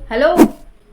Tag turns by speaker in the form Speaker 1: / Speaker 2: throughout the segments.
Speaker 1: Hello,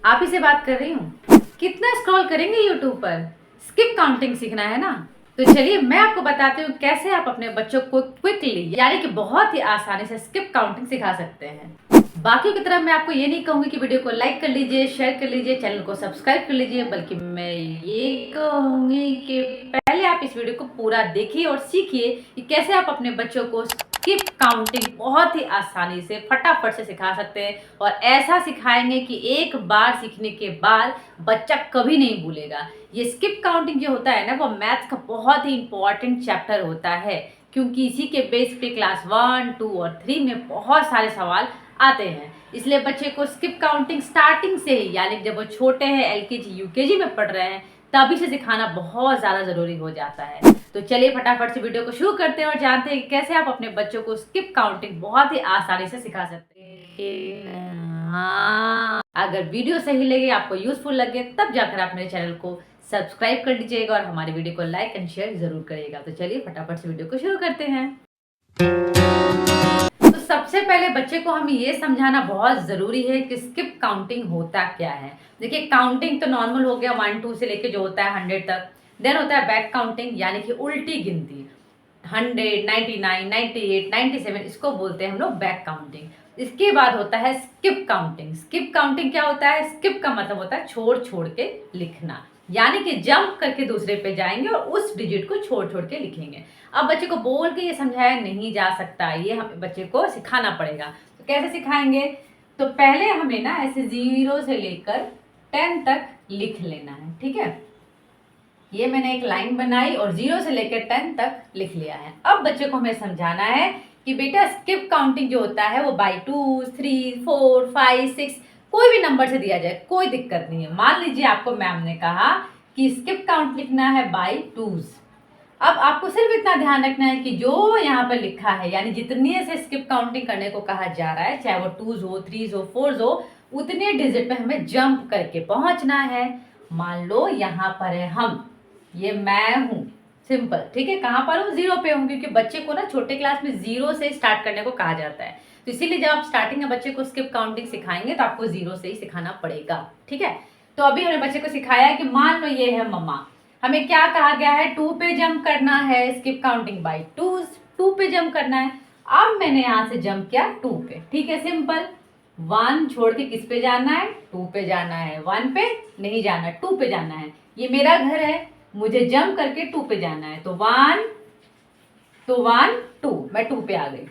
Speaker 1: आप ही से बात कर रही हूँ। कितना स्क्रॉल करेंगे यूट्यूब पर? स्किप काउंटिंग सीखना है ना। तो चलिए मैं आपको बताती हूँ कैसे आप अपने बच्चों को क्विकली यानी कि बहुत ही आसानी से स्किप काउंटिंग सिखा सकते हैं। बाकी की तरह मैं आपको ये नहीं कहूंगी कि वीडियो को लाइक कर लीजिए, शेयर कर लीजिए, चैनल को सब्सक्राइब कर लीजिए, बल्कि मैं ये कहूंगी कि पहले आप इस वीडियो को पूरा देखिए और सीखिए कि कैसे आप अपने बच्चों को स्किप काउंटिंग बहुत ही आसानी से फटाफट से सिखा सकते हैं। और ऐसा सिखाएंगे कि एक बार सीखने के बाद बच्चा कभी नहीं भूलेगा। ये स्किप काउंटिंग जो होता है ना, वो मैथ्स का बहुत ही इंपॉर्टेंट चैप्टर होता है, क्योंकि इसी के बेस पे क्लास 1, 2 और 3 में बहुत सारे सवाल आते हैं। इसलिए बच्चे को स्किप काउंटिंग स्टार्टिंग से ही यानी जब वो छोटे हैं, एलकेजी यूकेजी में पढ़ रहे हैं, तभी से सिखाना बहुत ज़्यादा ज़रूरी हो जाता है। तो चलिए फटाफट से वीडियो को शुरू करते हैं और जानते हैं कि कैसे आप अपने बच्चों को स्किप काउंटिंग बहुत ही आसानी से सिखा सकते हैं। हाँ, अगर वीडियो सही लगे, आपको यूजफुल लगे, तब जाकर आप मेरे चैनल को सब्सक्राइब कर लीजिएगा और हमारे वीडियो को लाइक एंड शेयर जरूर करिएगा। तो चलिए फटाफट से वीडियो को शुरू करते हैं। तो सबसे पहले बच्चे को हमें ये समझाना बहुत ज़रूरी है कि स्किप काउंटिंग होता क्या है। देखिए, काउंटिंग तो नॉर्मल हो गया 1 2 से लेके जो होता है 100 तक। देन होता है बैक काउंटिंग यानी कि उल्टी गिनती, 100, 99, 98, 97, इसको बोलते हैं हम लोग बैक काउंटिंग। इसके बाद होता है स्किप काउंटिंग। स्किप काउंटिंग क्या होता है? स्किप का मतलब होता है छोड़ छोड़ के लिखना, यानी कि जंप करके दूसरे पे जाएंगे और उस डिजिट को छोड़ छोड़ के लिखेंगे। अब बच्चे को बोल के ये समझाया नहीं जा सकता, ये हमें बच्चे को सिखाना पड़ेगा। तो कैसे सिखाएंगे? तो पहले हमें ना ऐसे 0 से लेकर 10 तक लिख लेना है, ठीक है। ये मैंने एक लाइन बनाई और 0 से लेकर 10 तक लिख लिया है। अब बच्चे को हमें समझाना है कि बेटा स्किप काउंटिंग जो होता है वो बाई 2, 3, 4, 5, 6 कोई भी नंबर से दिया जाए, कोई दिक्कत नहीं है। मान लीजिए आपको मैम ने कहा कि स्किप काउंट लिखना है बाई 2s। अब आपको सिर्फ इतना ध्यान रखना है कि जो यहाँ पर लिखा है यानी जितने से स्किप काउंटिंग करने को कहा जा रहा है, चाहे वो 2s हो, 3s हो, 4s हो, उतने डिजिट पे हमें जंप करके पहुंचना है। मान लो यहाँ पर है हम, ये मैं हूँ, सिंपल, ठीक है। कहाँ पर हूँ? 0 पे हूँ, क्योंकि बच्चे को ना छोटे क्लास में 0 से स्टार्ट करने को कहा जाता है। तो इसीलिए जब आप स्टार्टिंग में बच्चे को स्किप काउंटिंग सिखाएंगे तो आपको 0 से ही सिखाना पड़ेगा, ठीक है। तो अभी हमने बच्चे को सिखाया है कि मान लो ये है मम्मा, हमें क्या कहा गया है? 2 पे जंप करना है, स्किप काउंटिंग बाई 2s, 2 पे जंप करना है। अब मैंने यहाँ से जंप किया 2 पे, ठीक है, सिंपल। 1 छोड़ के किस पे जाना है? 2 पे जाना है। 1 पे नहीं जाना, 2 पे जाना है। ये मेरा घर है, मुझे जंप करके 2 पे जाना है। तो 1 2, मैं 2 पे आ गई।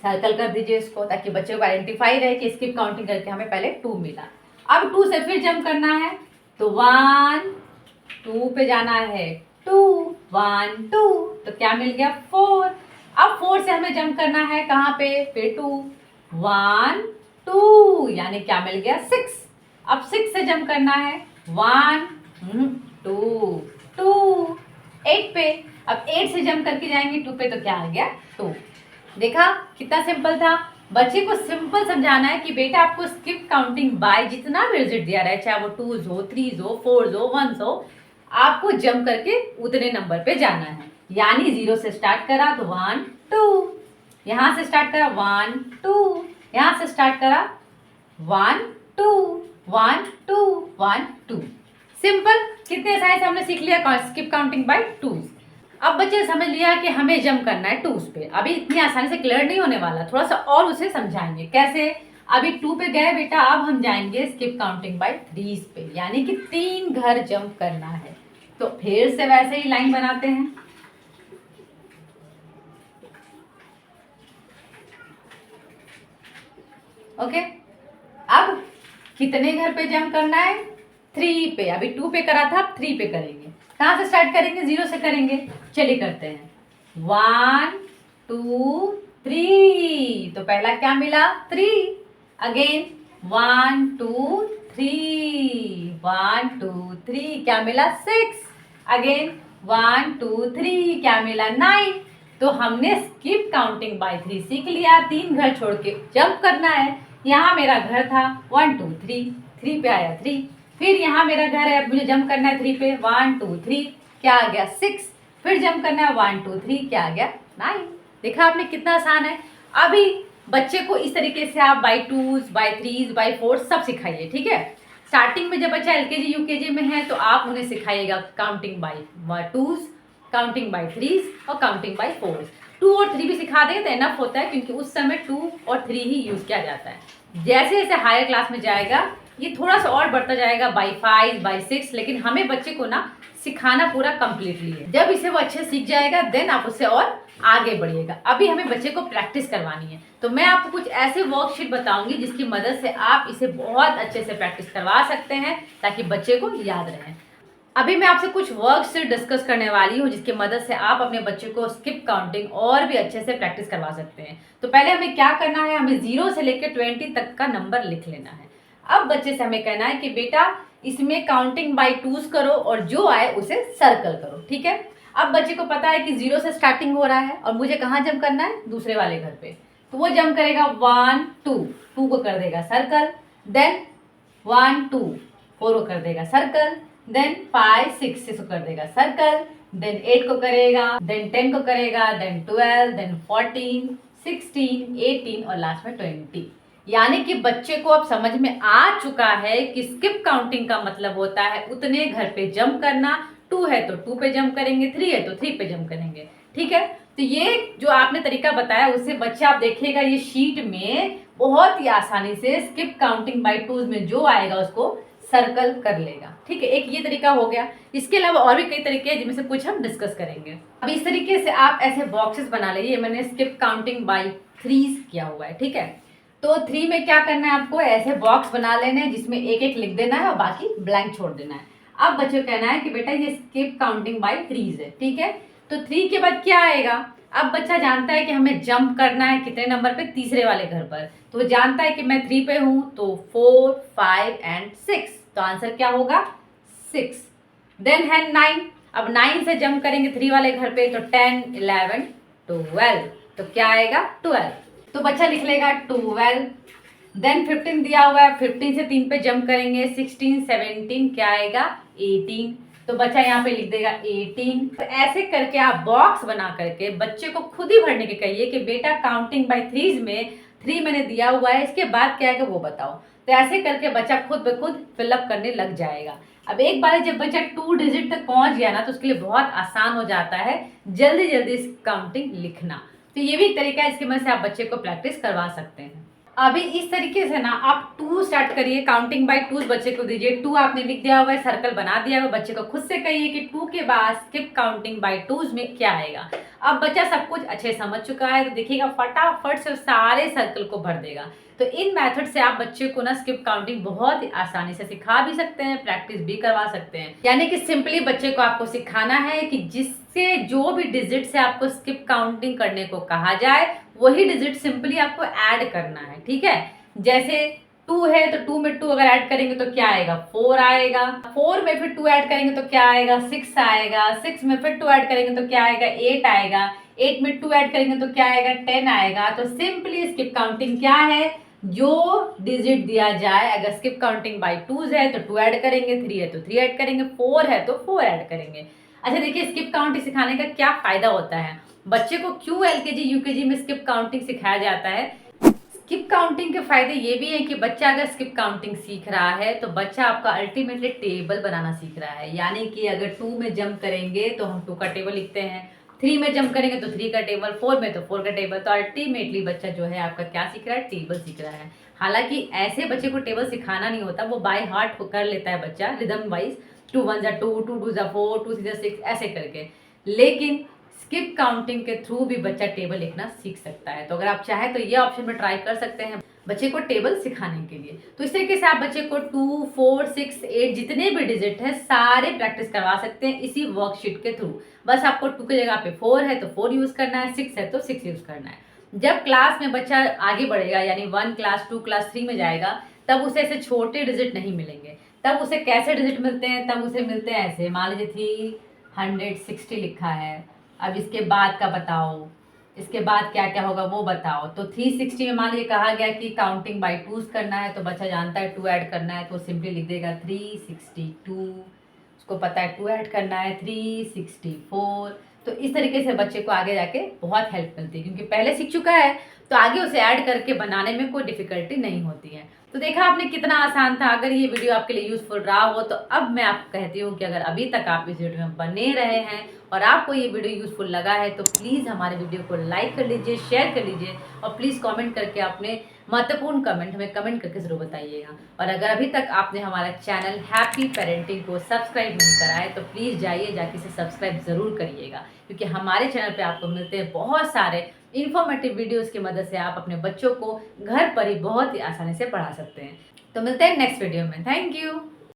Speaker 1: सर्कल कर दीजिए इसको, ताकि बच्चे को आइडेंटिफाई रहे कि स्किप काउंटिंग करके हमें पहले 2 मिला। अब 2 से फिर जंप करना है, तो 1 2 पे जाना है, 2 1 2, तो क्या मिल गया? 4। अब 4 से हमें जंप करना है कहाँ पे? फिर 2 1 2, यानी क्या मिल गया? 6। अब 6 से जंप करना है, 1 2 2, 8 पे। अब 8 से जंप करके जाएंगे 2 पे, तो क्या आ गया? 2। देखा कितना सिंपल था। बच्चे को सिंपल समझाना है कि बेटा आपको स्किप काउंटिंग बाय जितना भी रिजल्ट दिया रहा है, चाहे वो 2s हो, 3s हो, 4s हो, 1s हो, आपको जंप करके उतने नंबर पे जाना है। यानी 0 से स्टार्ट करा तो 1 2, यहाँ से स्टार्ट करा 1 2, यहाँ से स्टार्ट करा 1 2 1 2 1 2। सिंपल, कितने आसानी से हमने सीख लिया स्किप काउंटिंग बाय 2s। अब बच्चे समझ लिया कि हमें जंप करना है 2s पे। अभी इतनी आसानी से क्लियर नहीं होने वाला, थोड़ा सा और उसे समझाएंगे कैसे। अभी 2 पे गए बेटा, अब हम जाएंगे स्किप काउंटिंग बाय 3s पे, यानी कि 3 घर जंप करना है। तो फिर से वैसे ही लाइन बनाते हैं। ओके, अब कितने घर पे जंप करना है? 3 पे। अभी 2 पे करा था, अब 3 पे करेंगे। कहाँ से स्टार्ट करेंगे? 0 से करेंगे। चलिए करते हैं, 1 2 3। तो पहला क्या मिला? 3। अगेन 1 2 3, 1 2 3, क्या मिला? 6। अगेन 1 2 3, क्या मिला? 9। तो हमने स्किप काउंटिंग बाय 3 सीख लिया। 3 घर छोड़ के जंप करना है। यहाँ मेरा घर था 1 2 3, 3 पे आया 3। फिर यहाँ मेरा घर है, मुझे जंप करना है 3 पे, 1 2 3, क्या आ गया? 6। फिर जंप करना है 1 2 3, क्या आ गया? 9। देखा आपने कितना आसान है। अभी बच्चे को इस तरीके से आप by twos, by threes, by four सब सिखाइए, ठीक है। स्टार्टिंग में जब बच्चा एलकेजी यूकेजी में है तो आप उन्हें सिखाइएगा counting by twos, counting by threes और काउंटिंग बाई फोर्स। 2 और 3 भी सिखा देंगे तो एनफ होता है, क्योंकि उस समय 2 और 3 ही यूज़ किया जाता है। जैसे जैसे हायर क्लास में जाएगा ये थोड़ा सा और बढ़ता जाएगा बाई 5, बाई 6, लेकिन हमें बच्चे को ना सिखाना पूरा कंप्लीटली है। जब इसे वो अच्छे सीख जाएगा देन आप उससे और आगे बढ़िएगा। अभी हमें बच्चे को प्रैक्टिस करवानी है, तो मैं आपको कुछ ऐसे वर्कशीट बताऊंगी जिसकी मदद से आप इसे बहुत अच्छे से प्रैक्टिस करवा सकते हैं ताकि बच्चे को याद रहे। अभी मैं आपसे कुछ वर्कशीट डिस्कस करने वाली हूँ जिसकी मदद से आप अपने बच्चे को स्किप काउंटिंग और भी अच्छे से प्रैक्टिस करवा सकते हैं। तो पहले हमें क्या करना है, हमें 0 से लेकर 20 तक का नंबर लिख लेना है। अब बच्चे से हमें कहना है कि बेटा इसमें काउंटिंग बाई टूज करो और जो आए उसे सर्कल करो, ठीक है। अब बच्चे को पता है कि 0 से स्टार्टिंग हो रहा है और मुझे कहाँ जंप करना है, दूसरे वाले घर पे। तो वो जंप करेगा 1 2, 2 को कर देगा सर्कल, देन 1 2, 4 को कर देगा सर्कल, देन 5 6, 6 को कर देगा सर्कल, देन 8 को करेगा, देन 10 को करेगा, देन 12, देन 14 16 18 और लास्ट में 20। यानी कि बच्चे को अब समझ में आ चुका है कि स्किप काउंटिंग का मतलब होता है उतने घर पे जंप करना। 2 है तो 2 पे जंप करेंगे, 3 है तो 3 पे जंप करेंगे, ठीक है। तो ये जो आपने तरीका बताया उससे बच्चा आप देखिएगा ये शीट में बहुत ही आसानी से स्किप काउंटिंग बाई टूज में जो आएगा उसको सर्कल कर लेगा, ठीक है। एक ये तरीका हो गया। इसके अलावा और भी कई तरीके हैं जिनमें से कुछ हम डिस्कस करेंगे। अब इस तरीके से आप ऐसे बॉक्सेस बना लीजिए। मैंने स्किप काउंटिंग बाई थ्रीज किया हुआ है, ठीक है। तो 3 में क्या करना है, आपको ऐसे बॉक्स बना लेने हैं जिसमें एक एक लिख देना है और बाकी ब्लैंक छोड़ देना है। अब बच्चों को कहना है कि बेटा ये स्किप काउंटिंग बाई थ्रीज है, ठीक है। तो 3 के बाद क्या आएगा, अब बच्चा जानता है कि हमें जंप करना है कितने नंबर पे, तीसरे वाले घर पर। तो वो जानता है कि मैं 3 पे हूँ, तो 4 5 एंड 6, तो आंसर क्या होगा 6। देन है 9, अब 9 से जंप करेंगे 3 वाले घर पे, तो 10 11 12, तो क्या आएगा 12। तो बच्चा लिख लेगा 12। देन 15 दिया हुआ है, 15 से 3 पे जंप करेंगे, 16 17, क्या आएगा 18, तो बच्चा यहाँ पे लिख देगा 18। तो ऐसे करके आप बॉक्स बना करके बच्चे को खुद ही भरने के कहिए कि बेटा काउंटिंग बाई थ्रीज में 3 मैंने दिया हुआ है, इसके बाद क्या है वो बताओ। तो ऐसे करके बच्चा खुद ब खुद फिलअप करने लग जाएगा। अब एक बार जब बच्चा 2 डिजिट तक पहुंच गया ना तो उसके लिए बहुत आसान हो जाता है जल्दी जल्दी काउंटिंग लिखना। तो ये भी एक तरीका है, इसकी मदद से आप बच्चे को प्रैक्टिस करवा सकते हैं। अभी इस तरीके से ना आप 2 स्टार्ट करिए, काउंटिंग बाई टूज बच्चे को दीजिए। 2 आपने लिख दिया हुआ है, सर्कल बना दिया हुआ, बच्चे को खुद से कहिए कि 2 के बाद स्किप काउंटिंग बाई टूज में क्या आएगा। अब बच्चा सब कुछ अच्छे समझ चुका है तो देखिएगा फटाफट से सारे सर्कल को भर देगा। तो इन मेथड से आप बच्चे को ना स्किप काउंटिंग बहुत ही आसानी से सिखा भी सकते हैं, प्रैक्टिस भी करवा सकते हैं। यानी कि सिंपली बच्चे को आपको सिखाना है कि जिससे जो भी डिजिट से आपको स्किप काउंटिंग करने को कहा जाए वही डिजिट सिंपली आपको ऐड करना है, ठीक है। जैसे 2 है तो 2 में 2 अगर ऐड करेंगे तो क्या आएगा 4 आएगा, 4 में फिर 2 ऐड करेंगे तो क्या आएगा 6 आएगा, 6 में फिर 2 ऐड करेंगे तो क्या आएगा 8 आएगा, 8 में 2 ऐड करेंगे तो क्या आएगा 10 आएगा। तो सिंपली स्किप काउंटिंग क्या है, जो डिजिट दिया जाए, अगर स्किप काउंटिंग बाई टूज है तो 2 ऐड करेंगे, 3 है तो 3 ऐड करेंगे, 4 है तो 4 ऐड करेंगे। अच्छा देखिए स्किप काउंटिंग सिखाने का क्या फायदा होता है, बच्चे को क्यों एलकेजी यूकेजी में स्किप काउंटिंग सिखाया जाता है। स्किप काउंटिंग के फायदे ये भी हैं कि बच्चा अगर स्किप काउंटिंग सीख रहा है तो बच्चा आपका अल्टीमेटली टेबल बनाना सीख रहा है। यानी कि अगर 2 में जंप करेंगे तो हम 2 का टेबल लिखते हैं, 3 में जंप करेंगे तो 3 का टेबल, 4 में तो 4 का टेबल। तो अल्टीमेटली बच्चा जो है आपका क्या सीख रहा है, टेबल सीख रहा है। हालांकि ऐसे बच्चे को टेबल सिखाना नहीं होता, वो बाय हार्ट कर लेता है बच्चा रिदम वाइज, 2 1 जा 2, 2 2 जा 4, 2 3 जा 6 ऐसे करके। लेकिन स्किप काउंटिंग के थ्रू भी बच्चा टेबल लिखना सीख सकता है। तो अगर आप चाहें तो ये ऑप्शन में ट्राई कर सकते हैं बच्चे को टेबल सिखाने के लिए। तो इस तरीके से आप बच्चे को 2 4 6 8 जितने भी डिजिट है सारे प्रैक्टिस करवा सकते हैं इसी वर्कशीट के थ्रू। बस आपको 2 की जगह पे 4 है तो 4 यूज करना है, 6 है तो 6 यूज करना है। जब क्लास में बच्चा आगे बढ़ेगा यानी 1 क्लास 2 क्लास 3 में जाएगा तब उसे ऐसे छोटे डिजिट नहीं मिलेंगे। तब उसे कैसे डिजिट मिलते हैं, तब उसे मिलते हैं ऐसे, मान लीजिए 360 लिखा है, अब इसके बाद का बताओ, इसके बाद क्या क्या होगा वो बताओ। तो 360 में मान लीजिए कहा गया कि काउंटिंग बाई टूज करना है तो बच्चा जानता है 2 ऐड करना है तो सिंपली लिख देगा 362, उसको पता है 2 ऐड करना है 364। तो इस तरीके से बच्चे को आगे जाके बहुत हेल्प मिलती है क्योंकि पहले सीख चुका है तो आगे उसे ऐड करके बनाने में कोई डिफ़िकल्टी नहीं होती है। तो देखा आपने कितना आसान था। अगर ये वीडियो आपके लिए यूज़फुल रहा हो तो अब मैं आपको कहती हूँ कि अगर अभी तक आप इस वीडियो में बने रहे हैं और आपको ये वीडियो यूज़फुल लगा है तो प्लीज़ हमारे वीडियो को लाइक कर लीजिए, शेयर कर लीजिए और प्लीज़ कमेंट करके अपने महत्वपूर्ण कमेंट हमें कमेंट करके ज़रूर बताइएगा। और अगर अभी तक आपने हमारा चैनल हैप्पी पेरेंटिंग को सब्सक्राइब नहीं करा है तो प्लीज़ जाइए, जाके इसे सब्सक्राइब ज़रूर करिएगा, क्योंकि हमारे चैनल पे आपको मिलते हैं बहुत सारे इन्फॉर्मेटिव वीडियोज़ की मदद से आप अपने बच्चों को घर पर ही बहुत ही आसानी से पढ़ा सकते हैं। तो मिलते हैं नेक्स्ट वीडियो में। Thank you.